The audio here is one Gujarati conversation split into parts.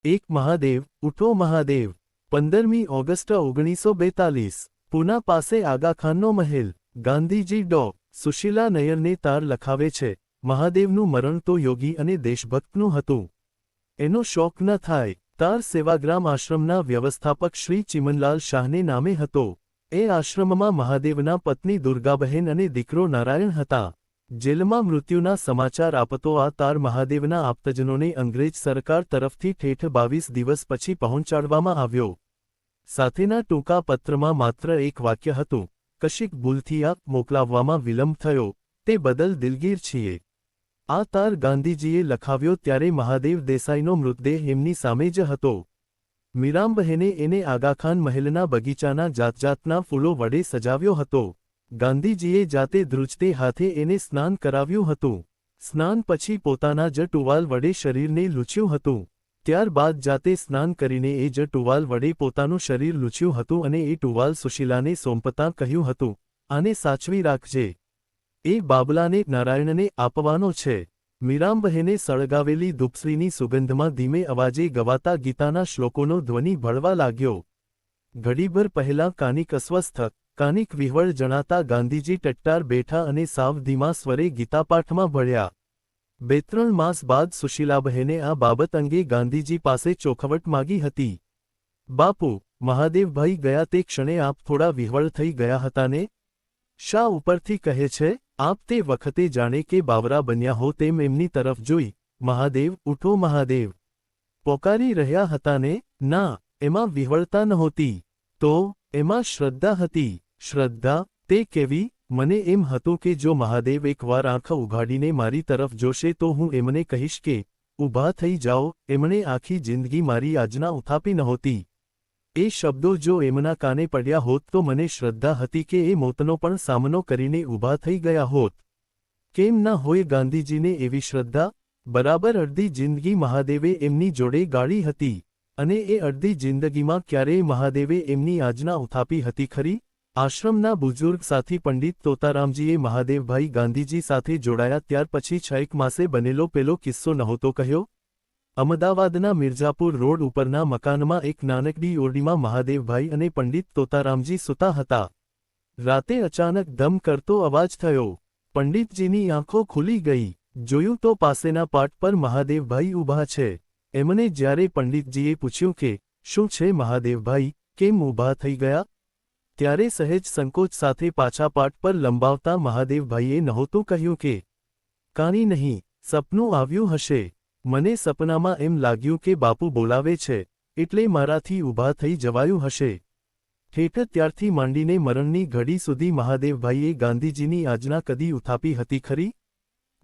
એક મહાદેવ, ઉઠો મહાદેવ। 15મી ઓગસ્ટ 1942 પૂના પાસે આગાખાનનો મહેલ। ગાંધીજી ડો. સુશીલા નયરને તાર લખાવે છે, મહાદેવનું મરણ તો યોગી અને દેશભક્તનું હતું। એનો શોક ન થાય। તાર સેવાગ્રામ આશ્રમના વ્યવસ્થાપક શ્રી ચિમનલાલ શાહને નામે હતો। એ આશ્રમમાં મહાદેવના પત્ની દુર્ગાબહેન અને દીકરો નારાયણ હતા। જેલમાં મૃત્યુના સમાચાર આપતો આ તાર મહાદેવના આપ્તજનોને અંગ્રેજ સરકાર તરફથી ઠેઠ 22 દિવસ પછી પહોંચાડવામાં આવ્યો। સાથેના ટૂંકા પત્રમાં માત્ર એક વાક્ય હતું, કશીક ભૂલથી આ મોકલાવવામાં વિલંબ થયો, તે બદલ દિલગીર છીએ। આ તાર ગાંધીજીએ લખાવ્યો ત્યારે મહાદેવ દેસાઈનો મૃતદેહ એમની સામે જ હતો। મીરામબહેને એને આગાખાન મહેલના બગીચાના જાતજાતના ફૂલો વડે સજાવ્યો હતો। ગાંધીજીએ જાતે ધ્રુજતે હાથે એને સ્નાન કરાવ્યું હતું। સ્નાન પછી પોતાના જ ટુવાલ વડે શરીરને લૂછ્યું હતું। ત્યારબાદ જાતે સ્નાન કરીને એ જ ટુવાલ વડે પોતાનું શરીર લૂછ્યું હતું અને એ ટુવાલ સુશીલાને સોંપતાં કહ્યું હતું, આને સાચવી રાખજે। એ બાબલાને નારાયણને આપવાનો છે। મીરામબહેને સળગાવેલી ધૂપશ્રીની સુગંધમાં ધીમે અવાજે ગવાતા ગીતાના શ્લોકોનો ધ્વનિ ભળવા લાગ્યો। ઘડીભર પહેલાં કાનિક અસ્વસ્થ, કાનિક વિહવળ જણાતા ગાંધીજી ટટ્ટાર બેઠા અને સાવ ધીમા સ્વરે ગીતાપાઠમાં ભળ્યા। 2-3 માસ બાદ સુશીલાબહેને આ બાબત અંગે ગાંધીજી પાસે ચોખવટ માગી હતી। બાપુ, મહાદેવભાઈ ગયા તે ક્ષણે આપ થોડા વિહવળ થઈ ગયા હતા ને? શા ઉપરથી કહે છે? આપ તે વખતે જાણે કે બાવરા બન્યા હો તેમ એમની તરફ જોઈ, મહાદેવ, ઉઠો મહાદેવ પોકારી રહ્યા હતા ને? ના, એમાં વિહવળતા નહોતી। તો એમાં શ્રદ્ધા હતી। શ્રદ્ધા? તે કેવી? મને એમ હતું કે જો મહાદેવ એકવાર આંખ ઉઘાડીને મારી તરફ જોશે તો હું એમને કહીશ કે, ઊભા થઈ જાઓ। એમણે આખી જિંદગી મારી આજના ઉથાપી નહોતી। એ શબ્દો જો એમના કાને પડ્યા હોત તો મને શ્રદ્ધા હતી કે એ મોતનો પણ સામનો કરીને ઊભા થઈ ગયા હોત। કેમ ના હોય ગાંધીજીને એવી શ્રદ્ધા? બરાબર અડધી જિંદગી મહાદેવે એમની જોડે ગાળી હતી, અને એ અડધી જિંદગીમાં ક્યારેય મહાદેવે એમની આજના ઉથાપી હતી ખરી? આશ્રમના બુઝુર્ગ સાથી પંડિત તોતારામજીએ મહાદેવભાઈ ગાંધીજી સાથે જોડાયા ત્યાર પછી 6 માસે બનેલો પેલો કિસ્સો નહોતો કહ્યો? અમદાવાદના મિર્ઝાપુર રોડ ઉપરના મકાનમાં એક નાનકડી ઓરડીમાં મહાદેવભાઈ અને પંડિત તોતારામજી સૂતા હતા। રાતે અચાનક ધમ કરતો અવાજ થયો। પંડિતજીની આંખો ખુલી ગઈ। જોયું તો પાસેના પાટ પર મહાદેવભાઈ ઊભા છે। એમને જ્યારે પંડિતજીએ પૂછ્યું કે, શું છે મહાદેવભાઈ, કેમ ઊભા થઈ ગયા? ત્યારે સહેજ સંકોચ સાથે પાછા પાટ પર લંબાવતા મહાદેવભાઈએ નહોતું કહ્યું કે, કાંઈ નહીં, સપનું આવ્યું હશે। મને સપનામાં એમ લાગ્યું કે બાપુ બોલાવે છે, એટલે મારાથી ઊભા થઈ જવાયું હશે। ઠેઠ ત્યારથી માંડીને મરણની ઘડી સુધી મહાદેવભાઈએ ગાંધીજીની આજના કદી ઉથાપી હતી ખરી?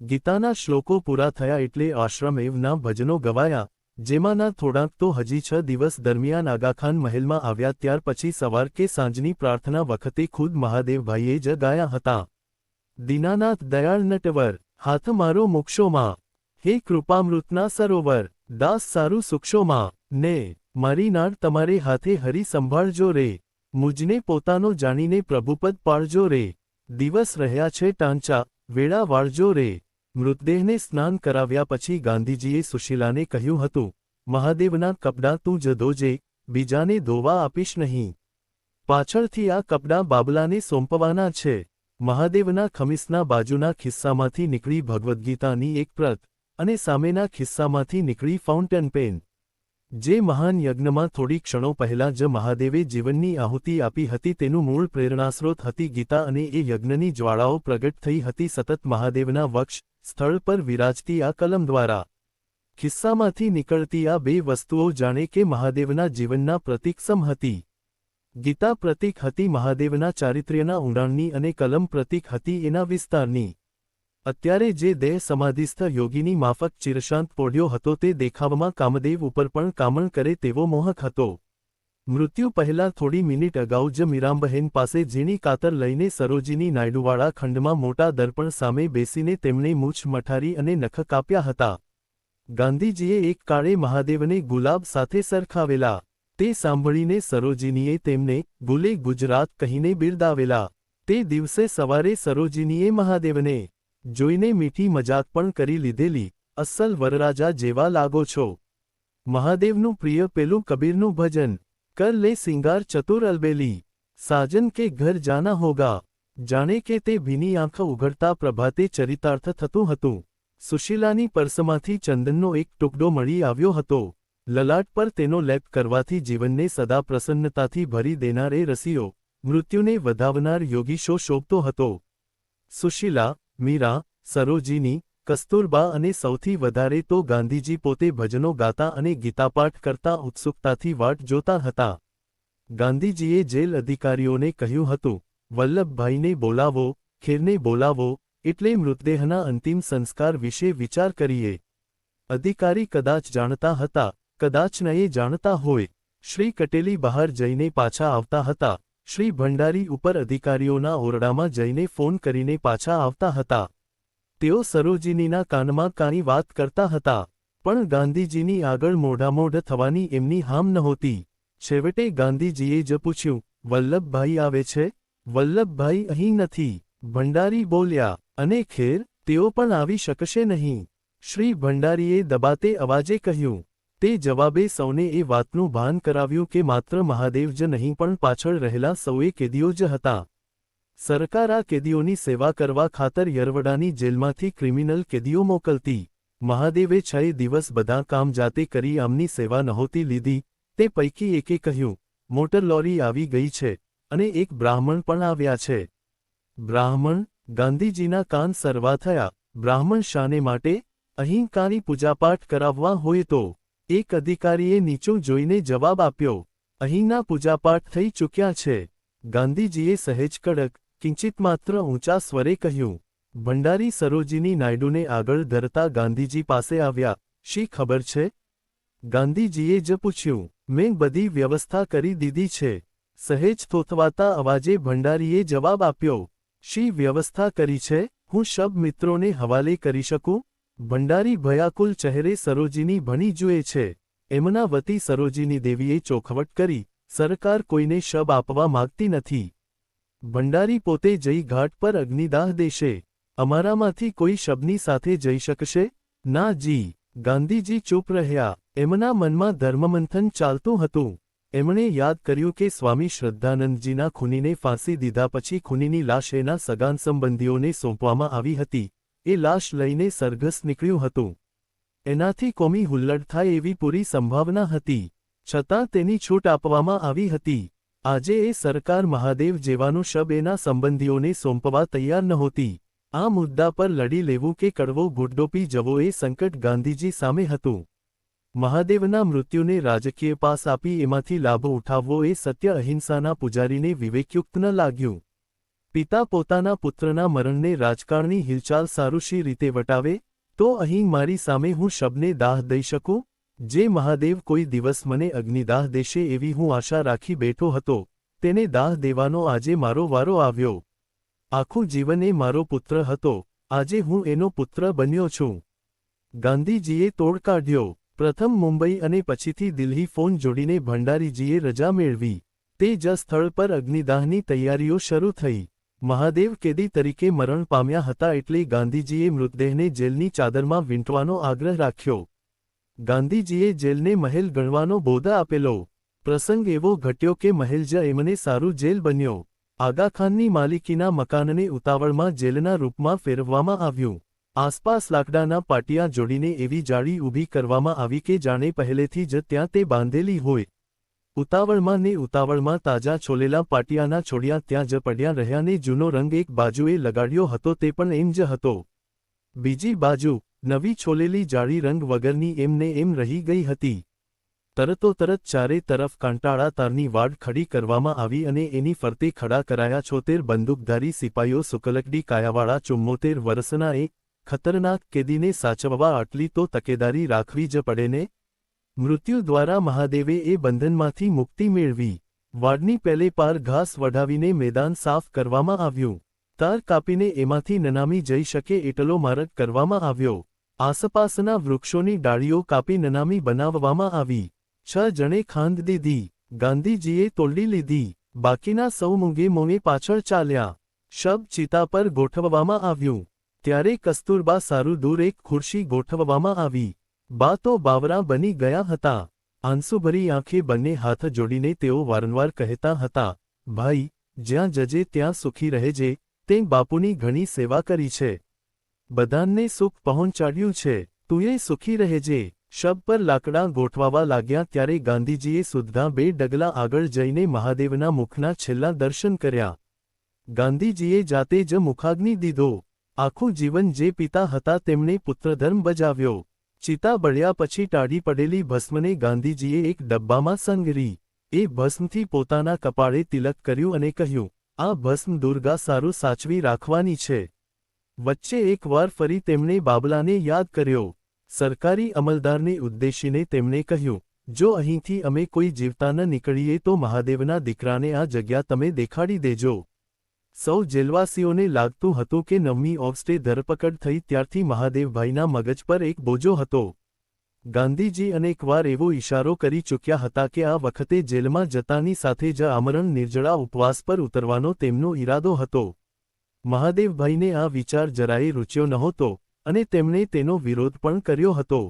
ગીતાના શ્લોકો પૂરા થયા એટલે આશ્રમ એવના ભજનો ગવાયા, જેમાંના થોડાંક તો હજી 6 દિવસ દરમિયાન આગાખાન મહેલમાં આવ્યા ત્યાર પછી સવાર કે સાંજની પ્રાર્થના વખતે ખુદ મહાદેવભાઈએ જ ગાયા હતા। દીનાનાથ દયાળ નટવર, હાથ મારો મોક્ષોમાં, હે કૃપામૃતના સરોવર, દાસ સારું સુક્ષોમાં, ને મારી નાડ તમારે હાથે હરી સંભાળજો રે, મુજને પોતાનો જાણીને પ્રભુપદ પાળજો રે, દિવસ રહ્યા છે ટાંચા, વેળા વાળજો રે। મૃતદેહને સ્નાન કરાવ્યા પછી ગાંધીજીએ સુશીલાને કહ્યું હતું, મહાદેવના કપડાં તું જ ધોજે, બીજાને ધોવા આપીશ નહીં। પાછળથી આ કપડાં બાબલાને સોંપવાના છે। મહાદેવના ખમીસના બાજુના ખિસ્સામાંથી નીકળી ભગવદ્ગીતાની એક પ્રત, અને સામેના ખિસ્સામાંથી નીકળી ફાઉન્ટેન પેન। જે મહાન યજ્ઞમાં થોડી ક્ષણો પહેલાં જ મહાદેવે જીવનની આહુતિ આપી હતી તેનું મૂળ પ્રેરણાસ્ત્રોત હતી ગીતા અને એ યજ્ઞની જ્વાળાઓ પ્રગટ થઈ હતી સતત મહાદેવના વક્ષ સ્થળ પર વિરાજતી આ કલમ દ્વારા। ખિસ્સામાંથી નીકળતી આ બે વસ્તુઓ જાણે કે મહાદેવના જીવનના પ્રતીકસમ હતી। ગીતા પ્રતીક હતી મહાદેવના ચારિત્ર્યના ઊંડાણની અને કલમ પ્રતીક હતી એના વિસ્તારની। અત્યારે જે દેહ સમાધિસ્થ યોગીની માફક ચિરશાંત પોઢ્યો હતો તે દેખાવમાં કામદેવ ઉપર પણ કામણ કરે તેવો મોહક હતો। મૃત્યુ પહેલાં થોડી મિનિટ અગાઉ જ મીરામબહેન પાસે ઝીણી કાતર લઈને સરોજીની નાયડુવાળા ખંડમાં મોટા દર્પણ સામે બેસીને તેમણે મૂછ મઠારી અને નખ કાપ્યા હતા। ગાંધીજીએ એક કાળે મહાદેવને ગુલાબ સાથે સરખાવેલા। તે સાંભળીને સરોજીનીએ તેમને ગુલે ગુજરાત કહીને બિરદાવેલા। તે દિવસે સવારે સરોજીનીએ મહાદેવને જોઈને મીઠી મજાક પણ કરી લીધેલી, અસલ વરરાજા જેવા લાગો છો। મહાદેવનું પ્રિય પેલું કબીરનું ભજન, કર લે સિંગાર ચતુર અલબેલી, સાજન કે ઘર જાના હોગા. જાણે કે તે ભીની આંખ ઉઘડતા પ્રભાતે ચરિતાર્થ થતું હતું. સુશીલાની પર્સમાંથી ચંદનનો એક ટુકડો મળી આવ્યો હતો. લલાટ પર તેનો લેપ કરવાથી જીવનને સદા પ્રસન્નતાથી ભરી દેનાર એ રસિયો, મૃત્યુને વધાવનાર યોગીશો શોભતો હતો. સુશીલા, મીરા, સરોજીની, કસ્તુરબા અને સૌથી વધારે તો ગાંધીજી પોતે ભજનો ગાતા અને ગીતાપાઠ કરતા ઉત્સુકતાથી વાટ જોતા હતા. ગાંધીજીએ જેલ અધિકારીઓને કહ્યું હતું, વલ્લભભાઈને બોલાવો, ખેરને બોલાવો, એટલે મૃતદેહના અંતિમ સંસ્કાર વિશે વિચાર કરીએ. અધિકારી કદાચ જાણતા હતા, કદાચ નયે જાણતા હોય. શ્રી કટેલી બહાર જઈને પાછા આવતા હતા. શ્રી ભંડારી ઉપર અધિકારીઓના ઓરડામાં જઈને ફોન કરીને પાછા આવતા હતા. તેઓ સરોજિનીના કાનમાં કાંઈ વાત કરતા હતા, પણ ગાંધીજીની આગળ મોઢામોઢ થવાની એમની હામ નહોતી. છેવટે ગાંધીજીએ જ પૂછ્યું, વલ્લભભાઈ આવે છે? વલ્લભભાઈ અહીં નથી, ભંડારી બોલ્યા. અને ખેર, તેઓ પણ આવી શકશે નહીં. શ્રી ભંડારીએ દબાતે અવાજે કહ્યું. તે જવાબે સૌને એ વાતનું ભાન કરાવ્યું કે માત્ર મહાદેવ જ નહીં પણ પાછળ રહેલા સૌએ કેદીઓ જ હતા. સરકાર આ કેદીઓની સેવા કરવા ખાતર યરવડાની જેલમાંથી ક્રિમિનલ કેદીઓ મોકલતી. મહાદેવે 6 દિવસ બધા કામ જાતે કરી આમની સેવા નહોતી લીધી. તે પૈકી એકે કહ્યું, મોટર લોરી આવી ગઈ છે, અને એક બ્રાહ્મણ પણ આવ્યા છે. બ્રાહ્મણ? ગાંધીજીના કાન સરવા થયા. બ્રાહ્મણ શાને માટે? અહીં કાંઈ પૂજાપાઠ કરાવવા હોય તો? એક અધિકારીએ નીચું જોઈને જવાબ આપ્યો, અહીંના પૂજાપાઠ થઈ ચૂક્યા છે. ગાંધીજીએ સહેજ કડક, કિંચિત માત્ર ઊંચા સ્વરે કહ્યું. ભંડારી સરોજિની નાયડુને આગળ ધરતા ગાંધીજી પાસે આવ્યા. શી ખબર છે? ગાંધીજીએ જ પૂછ્યું. મેં બધી વ્યવસ્થા કરી દીધી છે. સહેજ થોથવાતા અવાજે ભંડારીએ જવાબ આપ્યો. શી વ્યવસ્થા કરી છે? હું શબ મિત્રોને હવાલે કરી શકું? ભંડારી ભયાકુલ ચહેરે સરોજિની ભણી જુએ છે. એમના વતી સરોજિની દેવીએ ચોખવટ કરી, સરકાર કોઈને શબ આપવા માગતી નથી. ભંડારી પોતે જઈ ઘાટ પર અગ્નિદાહ દેશે. અમારામાંથી કોઈ શબની સાથે જઈ શકશે? ના જી. ગાંધીજી ચૂપ રહ્યા. એમના મનમાં ધર્મમંથન ચાલતું હતું. એમણે યાદ કર્યું કે સ્વામી શ્રદ્ધાનંદજીના ખૂનીને ફાંસી દીધા પછી ખૂનીની લાશ એના સગાન સંબંધીઓને સોંપવામાં આવી હતી. એ લાશ લઈને સરઘસ નીકળ્યું હતું. એનાથી કોમી હુલ્લડ થાય એવી પૂરી સંભાવના હતી. છતાં તેની છૂટ આપવામાં આવી હતી. આજે એ સરકાર મહાદેવ જેવાનું શબ એના સંબંધીઓને સોંપવા તૈયાર નહોતી. આ મુદ્દા પર લડી લેવું કે કડવો ઘૂંટડો પી જવો એ સંકટ ગાંધીજી સામે હતું. મહાદેવના મૃત્યુને રાજકીય પાસ આપી એમાંથી લાભ ઉઠાવવો એ સત્ય અહિંસાના પૂજારીને વિવેકયુક્ત ન લાગ્યું. પિતા પોતાના પુત્રના મરણને રાજકારણી હિલચાલ સારુશી રીતે વટાવે, તો અહીં મારી સામે હું શબને દાહ દઈ શકું? જે મહાદેવ કોઈ દિવસ મને અગ્નિદાહ દેશે એવી હું આશા રાખી બેઠો હતો, તેને દાહ દેવાનો આજે મારો વારો આવ્યો. આખું જીવન એ મારો પુત્ર હતો, આજે હું એનો પુત્ર બન્યો છું. ગાંધીજીએ તોડ કાઢ્યો. પ્રથમ મુંબઈ અને પછીથી દિલ્હી ફોન જોડીને ભંડારીજીએ રજા મેળવી. તે જ સ્થળ પર અગ્નિદાહની તૈયારીઓ શરૂ થઈ. મહાદેવ કેદી તરીકે મરણ પામ્યા હતા એટલે ગાંધીજીએ મૃતદેહને જેલની ચાદરમાં વીંટવાનો આગ્રહ રાખ્યો. ગાંધીજીએ જેલને મહેલ ગણવાનો બોધ આપેલો. પ્રસંગ એવો ઘટ્યો કે મહેલ જ એમને સારું જેલ બન્યો. આગાખાનની માલિકીના મકાનને ઉતાવળમાં જેલના રૂપમાં ફેરવવામાં આવ્યું. આસપાસ લાકડાના પાટિયા જોડીને એવી જાળી ઊભી કરવામાં આવી કે જાણે પહેલેથી જ ત્યાં તે બાંધેલી હોય. ઉતાવળમાં ને ઉતાવળમાં તાજા છોલેલા પાટિયાના છોડિયા ત્યાં જ પડ્યા રહ્યા ને જૂનો રંગ એક બાજુએ લગાડ્યો હતો તે પણ એમ જ હતો. બીજી બાજુ, નવી છોલેલી જાળી રંગ વગરની એમને એમ રહી ગઈ હતી. તરતોતરત ચારે તરફ કાંટાળા તારની વાડ ખડી કરવામાં આવી અને એની ફરતે ખડા કરાયા 76 બંદૂકધારી સિપાઈઓ સુકલકડી કાયાવાળા 74 વર્ષના એક ખતરનાક કેદીને સાચવવા આટલી તો તકેદારી રાખવી જ પડે ને? મૃત્યુ દ્વારા મહાદેવે એ બંધનમાંથી મુક્તિ મેળવી. વાડની પેલે પાર ઘાસ વઢાવીને મેદાન સાફ કરવામાં આવ્યું. તાર કાપીને એમાંથી નનામી જઈ શકે એટલો માર્ગ કરવામાં આવ્યો. આસપાસના વૃક્ષોની ડાળીઓ કાપી નનામી બનાવવામાં આવી. 6 જણે ખાંદ દીધી. ગાંધીજીએ તોડી લીધી. બાકીના સૌ મૂંગે મોંએ પાછળ ચાલ્યા. શબ ચિતા પર ગોઠવવામાં આવ્યું. ત્યારે કસ્તુરબા સારું દૂર એક ખુરશી ગોઠવવામાં આવી. બા તો બાવરા બની ગયા હતા। આંસુભરી આંખે બંને હાથ જોડીને તેઓ વારંવાર કહેતા હતા, ભાઈ, જ્યાં જજે ત્યાં સુખી રહેજે, તે બાપુની ઘણી સેવા કરી છે, બધાને સુખ પહોંચાડ્યું છે, તુંય સુખી રહેજે। શબ પર લાકડા ગોઠવાવા લાગ્યા ત્યારે ગાંધીજીએ સુદ્ધા 2 ડગલા આગળ જઈને મહાદેવના મુખના છેલ્લા દર્શન કર્યા। ગાંધીજીએ જાતે જ મુખાગ્નિ દીધો। આખું જીવન જે પિતા હતા તેમણે પુત્રધર્મ બજાવ્યો। ચિતા બળ્યા પછી ટાઢી પડેલી ભસ્મને ગાંધીજીએ એક ડબ્બામાં સંગ્રહી। એ ભસ્મથી પોતાના કપાળે તિલક કર્યું અને કહ્યું, આ ભસ્મ દુર્ગા સારું સાચવી રાખવાની છે। વચ્ચે એકવાર ફરી તેમણે બાબલાને યાદ કર્યો। સરકારી અમલદારને ઉદ્દેશીને તેમણે કહ્યું, જો અહીંથી અમે કોઈ જીવતા ન નીકળીએ તો મહાદેવના દીકરાને આ જગ્યા તમે દેખાડી દેજો। સૌ જેલવાસીઓને લાગતું હતું કે 9મી ઓગસ્ટે ધરપકડ થઈ ત્યારથી મહાદેવભાઈના મગજ પર એક બોજો હતો। ગાંધીજી અનેકવાર એવો ઇશારો કરી ચૂક્યા હતા કે આ વખતે જેલમાં જતાની સાથે જ આમરણ નિર્જળા ઉપવાસ પર ઉતરવાનો તેમનો ઈરાદો હતો। મહાદેવભાઈને આ વિચાર જરાયે રૂચ્યો નહોતો અને તેમણે તેનો વિરોધ પણ કર્યો હતો।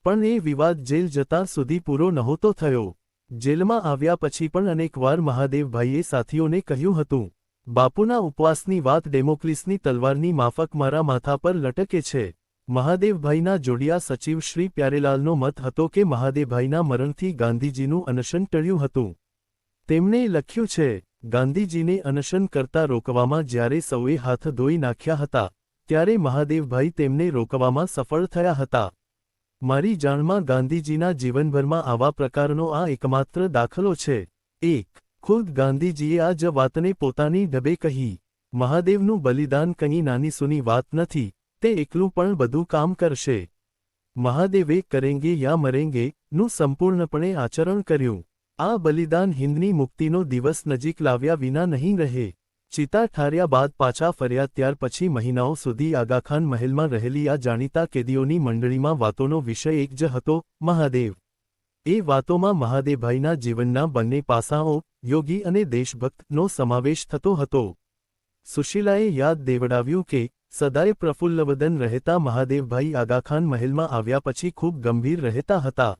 પણ એ વિવાદ જેલ જતાં સુધી પૂરો નહોતો થયો। જેલમાં આવ્યા પછી પણ અનેકવાર મહાદેવભાઈએ સાથીઓને કહ્યું હતું, બાપુના ઉપવાસની વાત ડેમોક્લિસની તલવારની માફક મારા માથા પર લટકે છે। મહાદેવભાઈના જોડિયા સચિવ શ્રી પ્યારેલાલનો મત હતો કે મહાદેવભાઈના મરણથી ગાંધીજીનું અનશન ટળ્યું હતું। તેમણે લખ્યું છે, ગાંધીજીને અનશન કરતા રોકવામાં જ્યારે સૌએ હાથ ધોઈ નાખ્યા હતા ત્યારે મહાદેવભાઈ તેમને રોકવામાં સફળ થયા હતા। મારી જાણમાં ગાંધીજીના જીવનભરમાં આવા પ્રકારનો આ એકમાત્ર દાખલો છે। 1. ખુદ ગાંધીજીએ આ જ વાતને પોતાની ઢબે કહી। મહાદેવનું બલિદાન કંઈ નાનીસૂની વાત નથી, તે એકલું પણ બધું કામ કરશે। મહાદેવે કરેંગે યા મરેંગે નું સંપૂર્ણપણે આચરણ કર્યું। આ બલિદાન હિન્દની મુક્તિનો દિવસ નજીક લાવ્યા વિના નહીં રહે। ચિતા ઠાર્યા બાદ પાછા ફર્યા ત્યાર પછી મહિનાઓ સુધી આગાખાન મહેલમાં રહેલી આ જાણીતા કેદીઓની મંડળીમાં વાતોનો વિષય એક જ હતો, મહાદેવ। એ વાતોમાં મહાદેવભાઈના જીવનના બંને પાસાઓ, યોગી અને દેશભક્તનો સમાવેશ થતો હતો। સુશીલાએ યાદ દેવડાવ્યું કે સદાય પ્રફુલ્લવદન રહેતા મહાદેવભાઈ આગાખાન મહેલમાં આવ્યા પછી ખૂબ ગંભીર રહેતા હતા।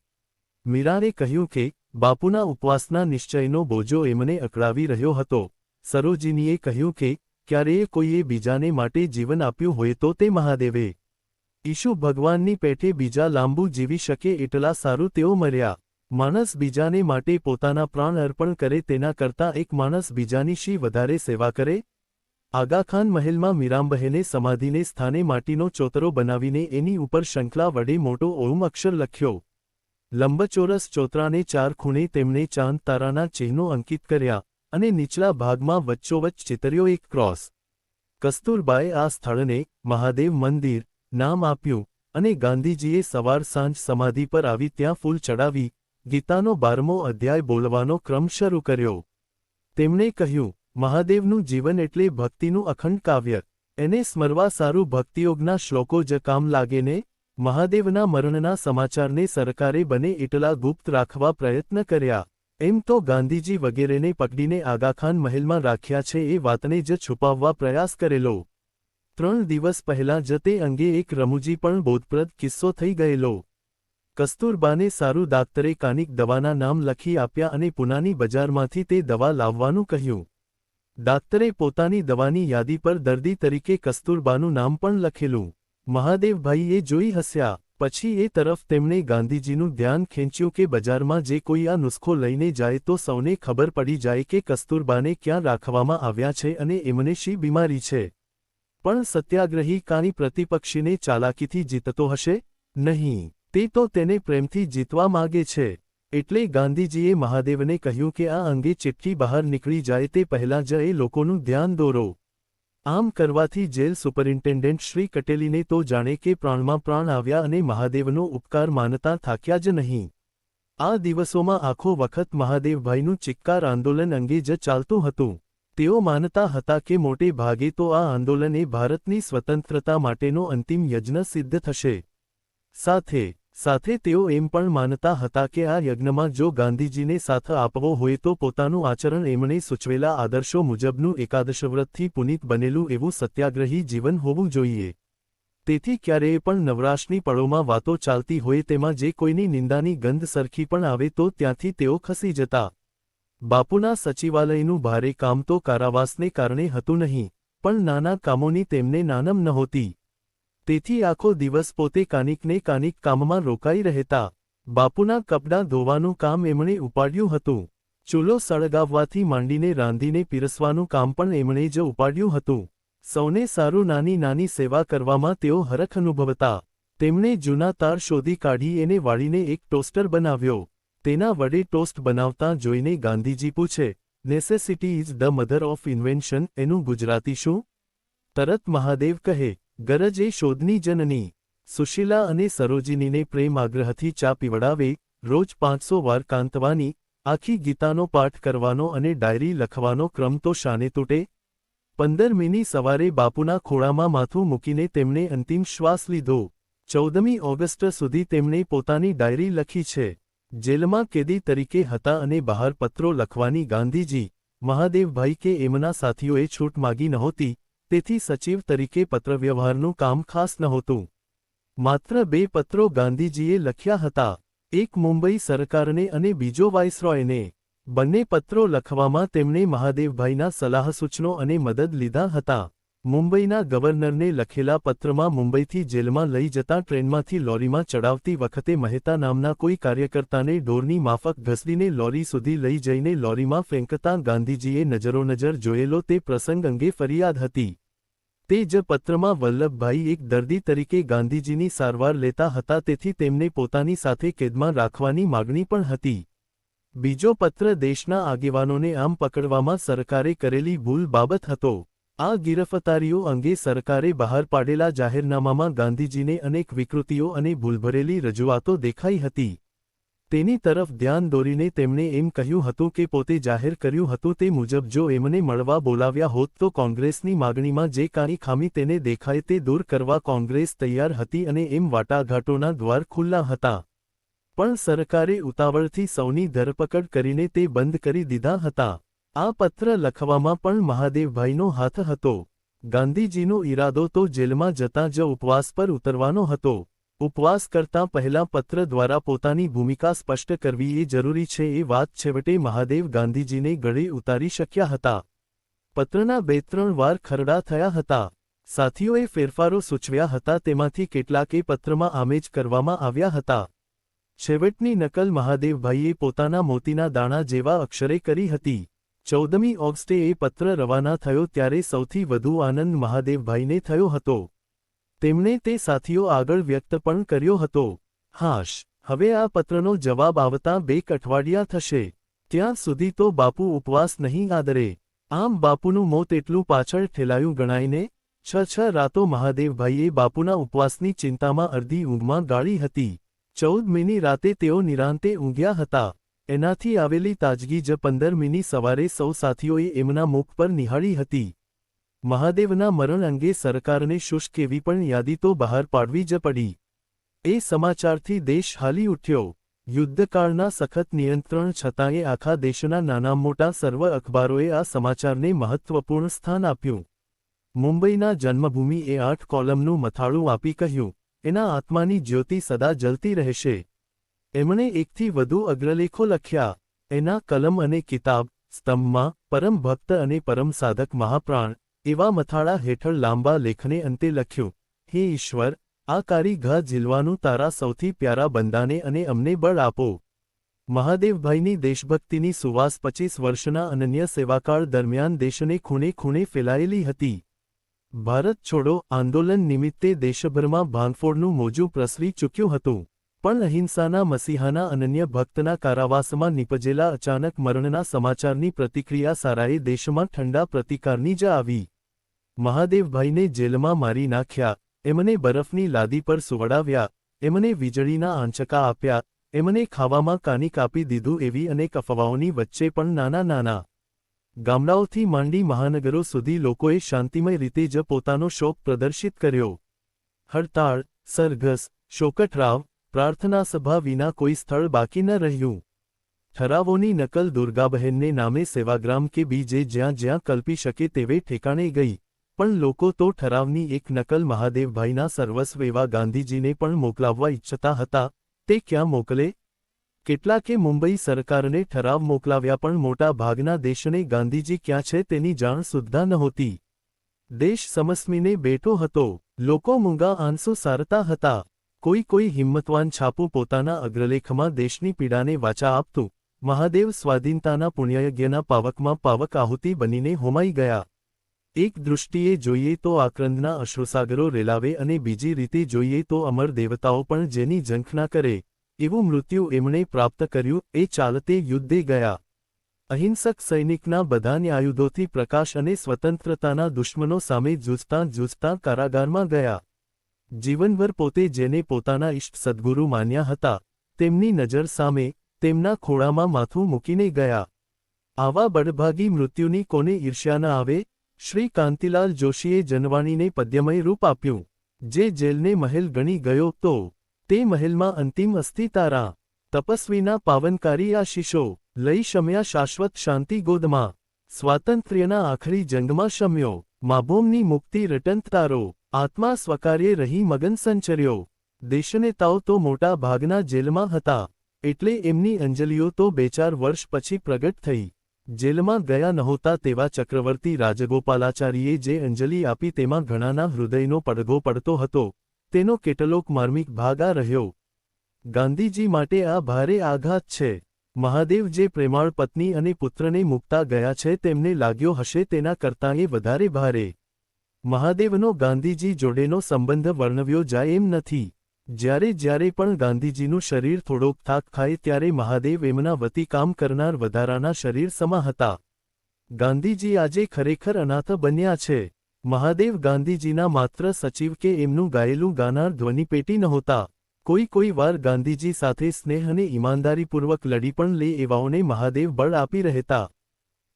મીરાએ કહ્યું કે બાપુના ઉપવાસના નિશ્ચયનો બોજો એમને અકળાવી રહ્યો હતો। સરોજિનીએ કહ્યું કે ક્યારેય કોઈએ બીજાને માટે જીવન આપ્યું હોય તો તે મહાદેવે। ઈશુ ભગવાનની પેઠે બીજા લાંબુ જીવી શકે એટલા સારું તેઓ મર્યા। માણસ બીજાને માટે પોતાના પ્રાણ અર્પણ કરે તેના કરતાં એક માણસ બીજાની શી વધારે સેવા કરે? આગાખાન મહેલમાં મીરાંબહેને સમાધિને સ્થાને માટીનો ચોતરો બનાવીને એની ઉપર શંખલા વડે મોટો ઓમ અક્ષર લખ્યો। લંબચોરસ ચોતરાને 4 ખૂણે તેમણે ચાંદ તારાના ચિહ્નો અંકિત કર્યા અને નીચલા ભાગમાં વચ્ચોવચ્ચ ચિતર્યો એક ક્રોસ। કસ્તુરબાએ આ સ્થળને મહાદેવ મંદિર નામ આપ્યું અને ગાંધીજીએ સવાર સાંજ સમાધિ પર આવી ત્યાં ફૂલ ચડાવી ગીતાનો 12મો અધ્યાય બોલવાનો ક્રમ શરૂ કર્યો। તેમણે કહ્યું, મહાદેવનું જીવન એટલે ભક્તિનું અખંડ કાવ્ય। એને સ્મરવા સારું ભક્તિયોગના શ્લોકો જ કામ લાગે ને? મહાદેવના મરણના સમાચારને સરકારે બને એટલા ગુપ્ત રાખવા પ્રયત્ન કર્યા। એમ તો ગાંધીજી વગેરેને પકડીને આગાખાન મહેલમાં રાખ્યા છે એ વાતને જ છુપાવવા પ્રયાસ કરેલો। 3 દિવસ પહેલાં જ તે અંગે એક રમૂજી પણ બોધપ્રદ કિસ્સો થઈ ગયેલો। કસ્તુરબાને સારું દાક્તરે કાનિક દવાના નામ લખી આપ્યા અને પૂનાની બજારમાંથી તે દવા લાવવાનું કહ્યું। દાક્તરે પોતાની દવાની યાદી પર દર્દી તરીકે કસ્તુરબાનું નામ પણ લખેલું। મહાદેવભાઈએ જોઈ હસ્યા। પછી એ તરફ તેમણે ગાંધીજીનું ધ્યાન ખેંચ્યું કે બજારમાં જે કોઈ આ નુસ્ખો લઈને જાય તો સૌને ખબર પડી જાય કે કસ્તુરબાને ક્યાં રાખવામાં આવ્યા છે અને એમને શી બીમારી છે। પણ સત્યાગ્રહી કાની પ્રતિપક્ષીને ચાલાકીથી જીતતો હશે? નહીં, તે તો તેને પ્રેમથી જીતવા માગે છે। એટલે ગાંધીજીએ મહાદેવને કહ્યું કે આ અંગે ચિઠ્ઠી બહાર નીકળી જાય તે પહેલાં જ એ લોકોનું ધ્યાન દોરો। આમ કરવાથી જેલ સુપરિન્ટેન્ડન્ટ શ્રી કટેલીને તો જાણે કે પ્રાણમાં પ્રાણ આવ્યા અને મહાદેવનો ઉપકાર માનતા થાક્યા જ નહીં। આ દિવસોમાં આખો વખત મહાદેવભાઈનું ચિક્કાર આંદોલન અંગે જ ચાલતું હતું। તેઓ માનતા હતા કે મોટે ભાગે તો આ આંદોલન એ ભારતની સ્વતંત્રતા માટેનો અંતિમ યજ્ઞ સિદ્ધ થશે। સાથે સાથે તેઓ એમ પણ માનતા હતા કે આ યજ્ઞમાં જો ગાંધીજીને સાથ આપવો હોય તો પોતાનું આચરણ એમણે સૂચવેલા આદર્શો મુજબનું એકાદશવ્રતથી પુનિત બનેલું એવું સત્યાગ્રહી જીવન હોવું જોઈએ। તેથી ક્યારેય પણ નવરાશની પળોમાં વાતો ચાલતી હોય તેમાં જે કોઈની નિંદાની ગંધ સરખી પણ આવે તો ત્યાંથી તેઓ ખસી જતા. બાપુના સચિવાલયનું ભારે કામ તો કારાવાસને કારણે હતું નહીં, પણ નાના કામોની તેમને નાનમ નહોતી. તેથી આખો દિવસ પોતે કાનિકને કાનિક કામમાં રોકાઈ રહેતા. બાપુના કપડાં ધોવાનું કામ એમણે ઉપાડ્યું હતું. ચૂલો સળગાવવાથી માંડીને રાંધીને પીરસવાનું કામ પણ એમણે જ ઉપાડ્યું હતું. સૌને સારું નાની નાની સેવા કરવામાં તેઓ હરખ અનુભવતા. તેમણે જૂના તાર શોધી કાઢી એને વાળીને એક ટોસ્ટર બનાવ્યો. તેના વડે ટોસ્ટ બનાવતા જોઈને ગાંધીજી પૂછે, necessity is the mother of invention, એનું ગુજરાતી શું? તરત મહાદેવ કહે, ગરજ એ શોધની જનની. સુશીલા અને સરોજિનીને પ્રેમ આગ્રહથી ચા પીવડાવે, રોજ 500 વાર કાંતવાની, આખી ગીતાનો પાઠ કરવાનો અને ડાયરી લખવાનો ક્રમ તો શાને તૂટે? 15મીની સવારે બાપુના ખોળામાં માથું મૂકીને તેમણે અંતિમ શ્વાસ લીધો. 14મી ઓગસ્ટ સુધી તેમણે પોતાની ડાયરી લખી છે. જેલમાં કેદી તરીકે હતા અને બહાર પત્રો લખવાની ગાંધીજી, મહાદેવભાઈ કે એમના સાથીઓએ છૂટ માગી નહોતી, તેથી સચિવ તરીકે પત્રવ્યવહારનું કામ ખાસ નહોતું. માત્ર 2 પત્રો ગાંધીજીએ લખ્યા હતા, એક મુંબઈ સરકારને અને બીજો વાઇસરોયને. બંને પત્રો લખવામાં તેમણે મહાદેવભાઈના સલાહ સૂચનો અને મદદ લીધા હતા. મુંબઈના ગવર્નરને લખેલા પત્રમાં મુંબઈથી જેલમાં લઈ જતા ટ્રેનમાંથી લોરીમાં ચડાવતી વખતે મહેતા નામના કોઈ કાર્યકર્તાને ઢોરની માફક ઘસડીને લોરી સુધી લઈ જઈને લોરીમાં ફેંકતા ગાંધીજીએ નજરોનજર જોયેલો તે પ્રસંગ અંગે ફરિયાદ હતી. તે જ પત્રમાં વલ્લભભાઈ એક દર્દી તરીકે ગાંધીજીની સારવાર લેતા હતા, તેથી તેમને પોતાની સાથે કેદમાં રાખવાની માગણી પણ હતી. બીજો પત્ર દેશના આગેવાનોને આમ પકડવામાં સરકારે કરેલી ભૂલ બાબત હતો. આ ગિરફતારીઓ અંગે સરકારે બહાર પાડેલા જાહેરનામામાં ગાંધીજીને અનેક વિકૃતિઓ અને ભૂલભરેલી રજૂઆતો દેખાઈ હતી. તેની તરફ ધ્યાન દોરીને તેમણે એમ કહ્યું હતું કે પોતે જાહેર કર્યું હતું તે મુજબ જો એમને મળવા બોલાવ્યા હોત તો કોંગ્રેસની માગણીમાં જે કાંઈ ખામી તેને દેખાય તે દૂર કરવા કોંગ્રેસ તૈયાર હતી અને એમ વાટાઘાટોના દ્વાર ખુલ્લા હતા. પણ સરકારે ઉતાવળથી સૌની ધરપકડ કરીને તે બંધ કરી દીધા હતા. આ પત્ર લખવામાં પણ મહાદેવભાઈનો હાથ હતો. ગાંધીજીનો ઈરાદો તો જેલમાં જતાં જ ઉપવાસ પર ઉતરવાનો હતો. ઉપવાસ કરતાં પહેલાં પત્ર દ્વારા પોતાની ભૂમિકા સ્પષ્ટ કરવી એ જરૂરી છે એ વાત છેવટે મહાદેવ ગાંધીજીને ગળે ઉતારી શક્યા હતા. પત્રના 2-3 વાર ખરડા થયા હતા. સાથીઓએ ફેરફારો સૂચવ્યા હતા, તેમાંથી કેટલાકે પત્રમાં આમેજ કરવામાં આવ્યા હતા. છેવટની નકલ મહાદેવભાઈએ પોતાના મોતીના દાણા જેવા અક્ષરે કરી હતી. 14મી ઓગસ્ટે એ પત્ર રવાના થયો ત્યારે સૌથી વધુ આનંદ મહાદેવભાઈને થયો હતો. તેમણે તે સાથીઓ આગળ વ્યક્ત પણ કર્યો હતો. હાશ, હવે આ પત્રનો જવાબ આવતા 2 અઠવાડિયા થશે. ત્યાં સુધી તો બાપુ ઉપવાસ નહીં આદરે. આમ બાપુનું મોત એટલું પાછળ ઠેલાયું ગણાયને. 6 રાતો મહાદેવભાઈએ બાપુના ઉપવાસની ચિંતામાં અડધી ઊંઘમાં ગાળી હતી. 14મીની રાતે તેઓ નિરાંતે ઊંઘ્યા હતા. એનાથી આવેલી તાજગી જ 15મીની સવારે સૌ સાથીઓએ એમના મુખ પર નિહાળી હતી. મહાદેવના મરણ અંગે સરકારને શુષ્ક એવી પણ યાદી તો બહાર પાડવી જ પડી. એ સમાચારથી દેશ હાલી ઉઠ્યો. યુદ્ધકાળના સખત નિયંત્રણ છતાંય આખા દેશના નાના મોટા સર્વ અખબારોએ આ સમાચારને મહત્વપૂર્ણ સ્થાન આપ્યું. મુંબઈના જન્મભૂમિ એ 8 કોલમનું મથાળું આપી કહ્યું, એના આત્માની જ્યોતિ સદા જલતી રહેશે. એમણે 1થી વધુ અગ્રલેખો લખ્યા. એના કલમ અને કિતાબ, સ્તંભમાં, પરમ ભક્ત અને પરમ સાધક મહાપ્રાણ એવા મથાળા હેઠળ લાંબા લેખને અંતે લખ્યું, હે ઈશ્વર, આ કારી ઘા ઝીલવાનું તારા સૌથી પ્યારા બંદાને અને અમને બળ આપો. મહાદેવભાઈની દેશભક્તિની સુવાસ 25 વર્ષના અનન્ય સેવાકાળ દરમિયાન દેશને ખૂણે ખૂણે ફેલાયેલી હતી. ભારત છોડો આંદોલન નિમિત્તે દેશભરમાં ભાંગફોડનું મોજું પ્રસરી ચૂક્યું હતું. પણ અહિંસાના મસીહાના અનન્ય ભક્તના કારાવાસમાં નીપજેલા અચાનક મરણના સમાચારની પ્રતિક્રિયા સારાએ દેશમાં ઠંડા પ્રતિકારની જ આવી. મહાદેવભાઈને જેલમાં મારી નાખ્યા, એમને બરફની લાદી પર સુવડાવ્યા, એમને વીજળીના આંચકા આપ્યા, એમને ખાવામાં કાનિક આપી દીધું એવી અનેક અફવાઓની વચ્ચે પણ નાના નાના ગામડાઓથી માંડી મહાનગરો સુધી લોકોએ શાંતિમય રીતે જ પોતાનો શોક પ્રદર્શિત કર્યો. હડતાળ, સરઘસ, શોકઠરાવ, પ્રાર્થના સભા વિના કોઈ સ્થળ બાકી ન રહ્યું. ઠરાવોની નકલ દુર્ગાબહેનને નામે સેવાગ્રામ કે બીજે જ્યાં જ્યાં કલ્પી શકે તેવે ઠેકાણે ગઈ. પણ લોકો તો ઠરાવની એક નકલ મહાદેવભાઈના સર્વસ્વ એવા ગાંધીજીને પણ મોકલાવવા ઈચ્છતા હતા, તે ક્યાં મોકલે? કેટલાકે મુંબઈ સરકારને ઠરાવ મોકલાવ્યા, પણ મોટા ભાગના દેશને ગાંધીજી ક્યાં છે તેની જાણ સુદ્ધા નહોતી. દેશ સમસમીને બેઠો હતો. લોકો મૂંગા આંસુ સારતા હતા. કોઈ હિંમતવાન છાપું પોતાના અગ્રલેખમાં દેશની પીડાને વાચા આપતું. મહાદેવ સ્વાધીનતાના પુણ્યયજ્ઞના પાવકમાં પાવક આહુતિ બનીને હોમાઈ ગયા. એક દૃષ્ટિએ જોઈએ તો આક્રંદના અશ્રુસાગરો રેલાવે અને બીજી રીતે જોઈએ તો અમર દેવતાઓ પણ જેની ઝંખના કરે એવું મૃત્યુ એમણે પ્રાપ્ત કર્યું. એ ચાલતે યુદ્ધે ગયા. અહિંસક સૈનિકના બધા આયુધોથી પ્રકાશ અને સ્વતંત્રતાના દુશ્મનો સામે જૂઝતા કારાગારમાં ગયા. જીવનભર પોતે જેને પોતાના ઇષ્ટ સદ્ગુરુ માન્યા હતા તેમની નજર સામે તેમના ખોળામાં માથું મૂકીને ગયા. આવા બળભાગી મૃત્યુની કોને ઈર્ષ્યા ન આવે? શ્રી કાંતિલાલ જોશીએ જનવાણીને પદ્યમય રૂપ આપ્યું. જે જેલને મહેલ ગણી ગયો તો તે મહેલમાં અંતિમ અસ્થિ તારા. તપસ્વીના પાવનકારી આશીષો લઈ શમ્યા શાશ્વત શાંતિ ગોદમાં. સ્વાતંત્ર્યના આખરી જંગમાં શમ્યો માભોમની મુક્તિ રટંત તારો. આત્મા સ્વકાર્યે રહી મગન સંચર્યો. દેશનેતાઓ તો મોટા ભાગના જેલમાં હતા, એટલે એમની અંજલિઓ તો 2-4 વર્ષ પછી પ્રગટ થઈ. જેલમાં ગયા નહોતા તેવા ચક્રવર્તી રાજગોપાલાચારીએ જે અંજલિ આપી તેમાં ઘણાના હૃદયનો પડઘો પડતો હતો. તેનો કેટલોક માર્મિક ભાગ આ રહ્યો. ગાંધીજી માટે આ ભારે આઘાત છે. મહાદેવ જે પ્રેમાળ પત્ની અને પુત્રને મૂકતા ગયા છે તેમને લાગ્યો હશે તેના કરતાંય વધારે ભારે. મહાદેવનો ગાંધીજી જોડેનો સંબંધ વર્ણવ્યો જાય એમ નથી. જ્યારે પણ ગાંધીજીનું શરીર થોડોક થાક ખાય ત્યારે મહાદેવ એમના વતી કામ કરનાર વધારાના શરીર સમા હતા. ગાંધીજી આજે ખરેખર અનાથ બન્યા છે. મહાદેવ ગાંધીજીના માત્ર સચિવ કે એમનું ગાયેલું ગાનાર ધ્વનિપેટી નહોતા. કોઈ વાર ગાંધીજી સાથે સ્નેહ અને ઈમાનદારીપૂર્વક લડી પણ લે એવાઓને મહાદેવ બળ આપી રહેતા.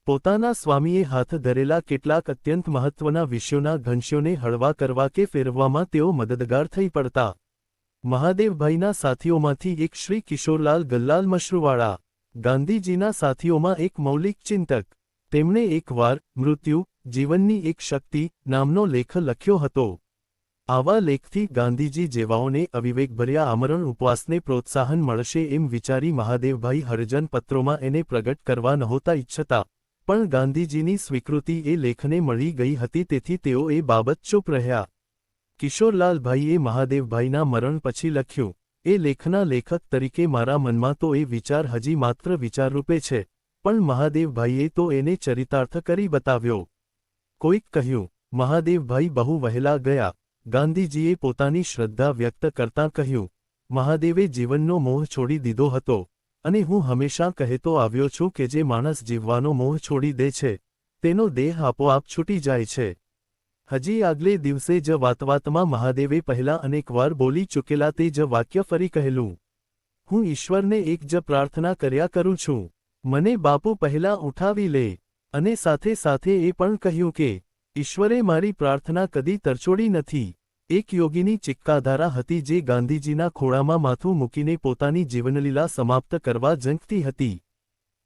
પોતાના સ્વામીએ હાથ ધરેલા કેટલાક અત્યંત મહત્વના વિષયોના ઘનશ્યોને હળવા કરવા કે ફેરવવામાં તેઓ મદદગાર થઈ પડતા. મહાદેવભાઈના સાથીઓમાંથી એક શ્રી કિશોરલાલ ગલ્લાલ મશરૂવાળા, ગાંધીજીના સાથીઓમાં એક મૌલિક ચિંતક. તેમણે એકવાર મૃત્યુ, જીવનની એક શક્તિ નામનો લેખ લખ્યો હતો. આવા લેખથી ગાંધીજી જેવાઓને અવિવેકભર્યા આમરણ ઉપવાસને પ્રોત્સાહન મળશે એમ વિચારી મહાદેવભાઈ હરિજન પત્રોમાં એને પ્રગટ કરવા નહોતા ઈચ્છતા, પણ ગાંધીજીની સ્વીકૃતિ એ લેખને મળી ગઈ હતી તેથી તેઓ એ બાબત ચૂપ રહ્યા. કિશોરલાલભાઈએ મહાદેવભાઈના મરણ પછી લખ્યું. એ લેખના લેખક તરીકે મારા મનમાં તો એ વિચાર હજી માત્ર વિચારરૂપે છે, પણ મહાદેવભાઈએ તો એને ચરિતાર્થ કરી બતાવ્યો. કોઈક કહ્યું, મહાદેવભાઈ બહુ વહેલા ગયા. ગાંધીજીએ પોતાની શ્રદ્ધા વ્યક્ત કરતાં કહ્યું, મહાદેવે જીવનનો મોહ છોડી દીધો હતો, અને હું હંમેશા કહેતો આવ્યો છું કે જે માણસ જીવવાનો મોહ છોડી દે છે તેનો દેહ આપોઆપ છૂટી જાય છે. હજી આગલે દિવસે જ વાતવાતમાં મહાદેવે પહેલા અનેકવાર બોલી ચૂકેલા તે જ વાક્ય ફરી કહેલું. હું ઈશ્વરને એક જ પ્રાર્થના કર્યા કરું છું, મને બાપુ પહેલા ઉઠાવી લે. અને સાથે સાથે એ પણ કહ્યું કે ઈશ્વરે મારી પ્રાર્થના કદી તરછોડી નથી. એક યોગીની ચિક્કાધારા હતી જે ગાંધીજીના ખોળામાં માથું મૂકીને પોતાની જીવનલીલા સમાપ્ત કરવા ઝંખતી હતી.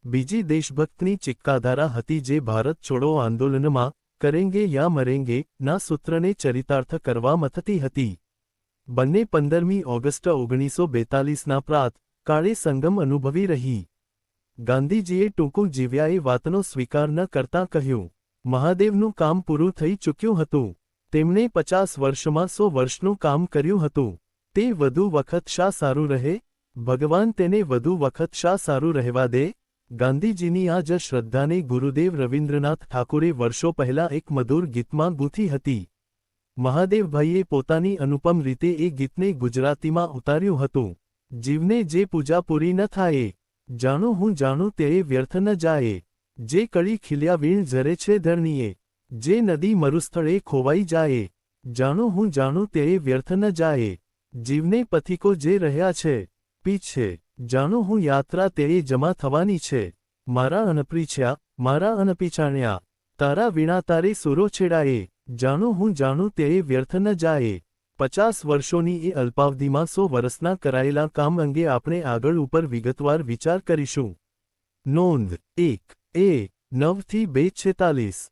બીજી દેશભક્તની ચિક્કાધારા હતી જે ભારત છોડો આંદોલનમાં કરેંગે યા મરેંગે ના સૂત્રને ચરિતાર્થ કરવા મથતી હતી. બંને 15મી ઓગસ્ટ 1942ના પ્રાત કાળે સંગમ અનુભવી રહી. ગાંધીજીએ ટૂંકું જીવ્યા એ વાતનો સ્વીકાર ન કરતાં કહ્યું, મહાદેવનું કામ પૂરું થઈ ચૂક્યું હતું. તેમણે 50 વર્ષમાં 100 વર્ષનું કામ કર્યું હતું. તે વધુ વખત શા સારું રહે? ભગવાન તેને વધુ વખત શા સારું રહેવા દે? ગાંધીજીની આ જ શ્રદ્ધાને ગુરુદેવ રવિન્દ્રનાથ ઠાકુરે વર્ષો પહેલા એક મધુર ગીતમાં ગૂંથી હતી. મહાદેવભાઈએ પોતાની અનુપમ રીતે એ ગીતને ગુજરાતીમાં ઉતાર્યું હતું. જીવને જે પૂજા પૂરી ન થાય, જાણું હું જાણું તે વ્યર્થ ન જાય. જે કળી ખીલ્યા વીણ ઝરે છે ધરણીએ, જે નદી મરુસ્થળે ખોવાઈ જાય, જાણું હું જાણું તે વ્યર્થ ન જાય. જીવને પથિકો જે રહ્યા છે પીછે, જાણું હું યાત્રા તે જમા થવાની છે. મારા અનપ્રીછ્યા, મારા અનપીછાણ્યા, તારા વિણા તારે સુરો છેડાએ, જાણું હું જાણું તે વ્યર્થ ન જાય. 50 વર્ષોની એ અલ્પાવધિમાં 100 વર્ષના કરાયેલા કામ અંગે આપણે આગળ ઉપર વિગતવાર વિચાર કરીશું. નોંધ 1 9 થી 246